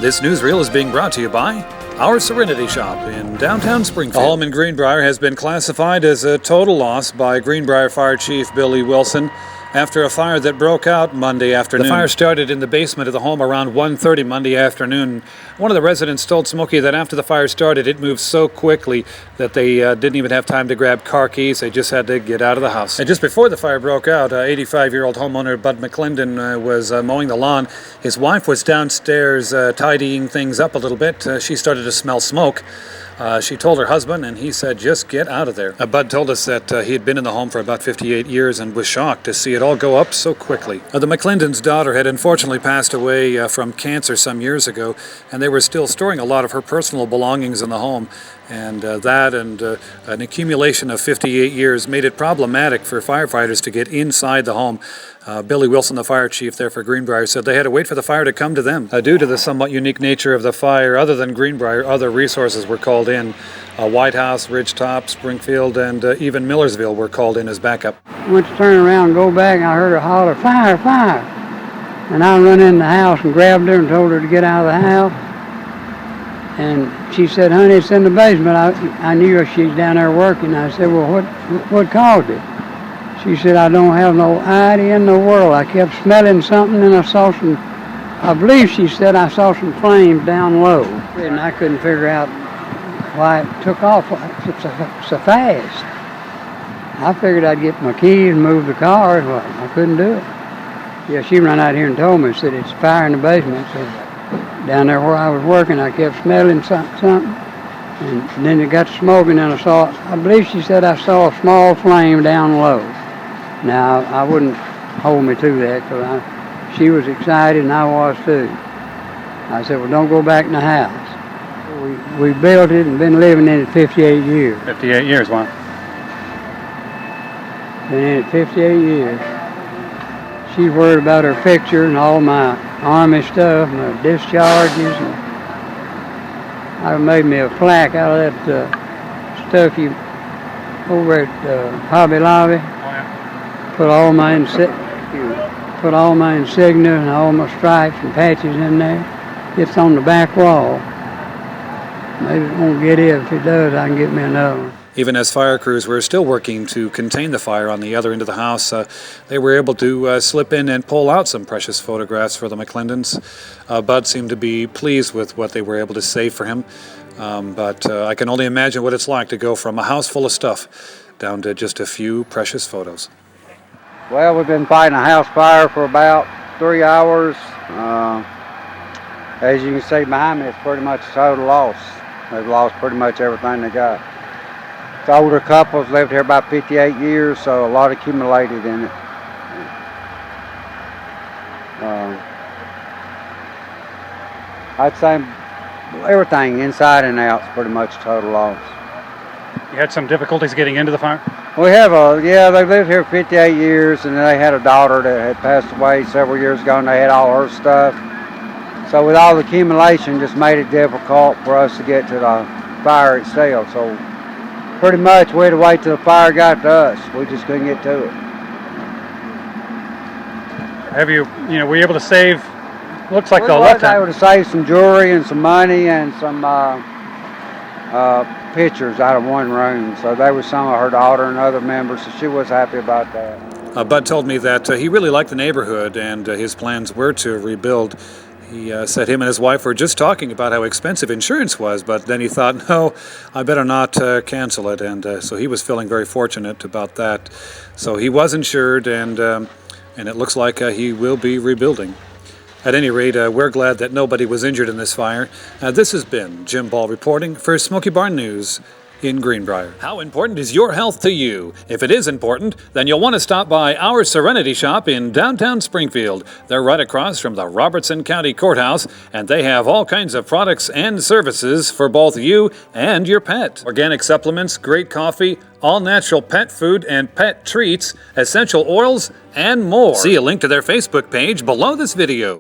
This newsreel is being brought to you by Our Serenity Shop in downtown Springfield. A home in Greenbrier has been classified as a total loss by Greenbrier Fire Chief Billy Wilson after a fire that broke out Monday afternoon. The fire started in the basement of the home around 1:30 Monday afternoon. One of the residents told Smokey that after the fire started, it moved so quickly that they didn't even have time to grab car keys. They just had to get out of the house. And just before the fire broke out, 85-year-old homeowner Bud McClendon was mowing the lawn. His wife was downstairs tidying things up a little bit. She started to smell smoke. She told her husband, and he said, just get out of there. Bud told us that he had been in the home for about 58 years and was shocked to see it all go up so quickly. The McClendon's daughter had unfortunately passed away from cancer some years ago, and they were still storing a lot of her personal belongings in the home. And that and an accumulation of 58 years made it problematic for firefighters to get inside the home. Billy Wilson, the fire chief there for Greenbrier, said they had to wait for the fire to come to them. Due to the somewhat unique nature of the fire, other than Greenbrier, other resources were called in. White House, Ridgetop, Springfield, and even Millersville were called in as backup. Went to turn around and go back, and I heard her holler, "Fire, fire!" And I run in the house and grabbed her and told her to get out of the house. And she said, "Honey, it's in the basement." I knew she's down there working. I said, "Well, what caused it?" She said, "I don't have no idea in the world. I kept smelling something and I saw some, I believe she said I saw some flames down low." And I couldn't figure out why it took off so fast. I figured I'd get my keys and move the car. Well, I couldn't do it. Yeah, she ran out here and told me, said it's fire in the basement. So down there where I was working, I kept smelling something. And then it got to smoking and I believe she said I saw a small flame down low. Now, I wouldn't hold me to that because she was excited and I was too. I said, "Well, don't go back in the house." We built it and been living in it 58 years. 58 years, wow. Been in it 58 years. She's worried about her picture and all my Army stuff, my discharges. And I made me a plaque out of that stuff you over at Hobby Lobby. Put all my insignia and all my stripes and patches in there. It's on the back wall. Maybe it won't get it. If it does, I can get me another one. Even as fire crews were still working to contain the fire on the other end of the house, they were able to slip in and pull out some precious photographs for the McClendons. Bud seemed to be pleased with what they were able to save for him, but I can only imagine what it's like to go from a house full of stuff down to just a few precious photos. Well, we've been fighting a house fire for about 3 hours. As you can see behind me, it's pretty much a total loss. They've lost pretty much everything they got. It's older couples, lived here about 58 years, so a lot accumulated in it. I'd say everything inside and out is pretty much a total loss. You had some difficulties getting into the fire? We have they lived here 58 years, and they had a daughter that had passed away several years ago, and they had all her stuff. So with all the accumulation, just made it difficult for us to get to the fire itself. So pretty much we had to wait till the fire got to us. We just couldn't get to it. Have were you able to save, looks like we the left hand? I was able to save some jewelry and some money and some pictures out of one room. So they were some of her daughter and other members, so she was happy about that. Bud told me that he really liked the neighborhood and his plans were to rebuild. He said him and his wife were just talking about how expensive insurance was, but then he thought, no, I better not cancel it, and so he was feeling very fortunate about that. So he was insured, and it looks like he will be rebuilding. At any rate, we're glad that nobody was injured in this fire. This has been Jim Ball reporting for Smoky Barn News in Greenbrier. How important is your health to you? If it is important, then you'll want to stop by Our Serenity Shop in downtown Springfield. They're right across from the Robertson County Courthouse, and they have all kinds of products and services for both you and your pet. Organic supplements, great coffee, all-natural pet food and pet treats, essential oils, and more. See a link to their Facebook page below this video.